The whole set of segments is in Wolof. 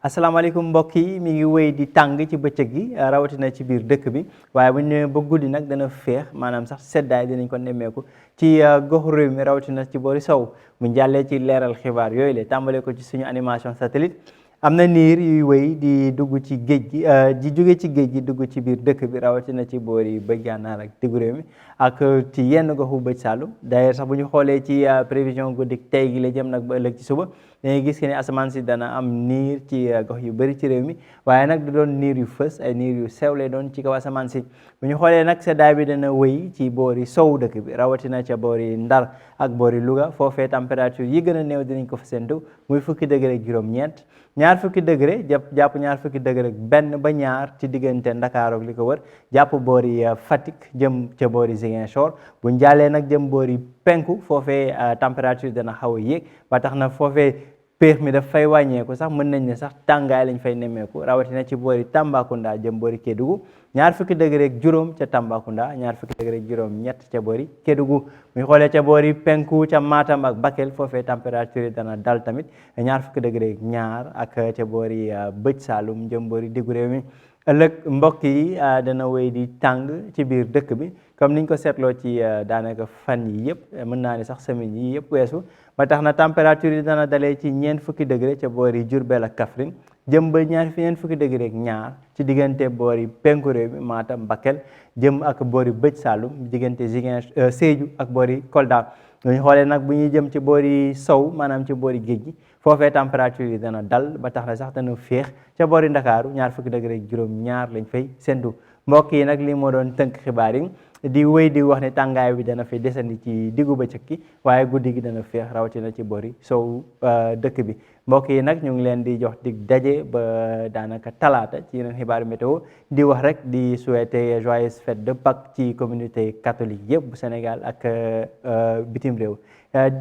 asalaamaaleykum mbokk yi mi ngi wéy di tàng ci bëccëg gi rawatina ci biir dëkk bi waaye bu ñu ñëwee ba guddi nag dana féex maanaam sax seddaay dinañ ko nemmeeku ci goxu réew mi rawatina ci boori sow bu ñu jàllee ci leeral xibaar yooyu la tàmbalee ko ci suñu animation satellite am na niir yuy wéy di dugg ci géej gi di jóge ci géej gi dugg ci biir dëkk bi rawatina ci boori bëj gànnaar ak diggu réew mi ak ci yenn goxu bëj Saalum d'ailleurs sax bu ñu xoolee ci prévision guddi tey gi la jëm nag ba ëllëg ci suba dañuy gis que ne asamaan si dana am niir ci gox yu bëri ci réew mi waaye nag du doon niir yu fës ay niir yu sew lay doon ci kaw asamaan si bu ñu xoolee nag seddaay bi dana wéy ci boori sow dëkk bi rawatina ca boori Ndar ak boori Louga foofee température yi gën a néew dinañ ko fa séntu muy fukki degré ak juróom-ñeent ñaar fukki degré jàpp ñaar fukki degré ak benn ba ñaar ci diggante Ndakaaru ak li ko wër jàpp boori Fatick jëm ca boori Ziguinchor bu ñu jàllee nag jëm boori penku foofee température dana xaw a yéeg ba tax na foofee péex mi daf fay wàññeeku sax mën nañ ne sax tàngaay lañ fay nemmeeku rawatina ci boori Tambacounda jëm boori Kédougou ñaar fukki degré ak juróom ca Tambacounda ñaar fukki degré ak juróom ñett ca boori Kédougou muy xoolee ca boori penku ca Matam ak Bakel foofee température dana dal tamit ñaar fukki degré ak ñaar ak ca boori bëj Saalum jëm boori diggu réew mi ëllëg mbokk yi dana wéy di tàng ci biir dëkk bi comme niñ ko seetloo ci daanaka fan yi yëpp mën naa ne sax semaine yi yëpp weesu ba tax na température yi dana dalee ci ñeent fukki degré ca boori Diourbel ak Kaffrine jëm ba ñeent fukki degré ak ñaar ci diggante boori penku réew mi Matam Bakel jëm ak boori bëj Saalum diggante Ziguinchor Sédhiou ak boori Kolda ñu xoolee nag bu ñuy jëm ci boori sow maanaam ci boori géej gi foofee température yi dana dal ba tax na sax dana féex ca boori Ndakaaru ñaar fukki degré ak juróom-ñaar lañ fay séntu mbokk yi nag li moo doon tënk xibaar yi di wéy di wax ne tàngaay bi dana fi desandi ci diggu bëccëg gi waaye guddi gi dana féex rawatina ci boori sow dëkk bi mbokk yi nag ñu ngi leen di jox dig daje ba daanaka talaata ci yeneen xibaaru météo di wax rek di souhaiter joyeuse fête de Pâques ci communauté catholique yëpp bu Sénégal ak bitim réew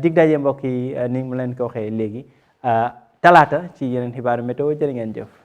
dig daje mbokk yi ni mu leen ko waxee léegi talaata ci yeneen xibaaru météo jërë ngeen jëf.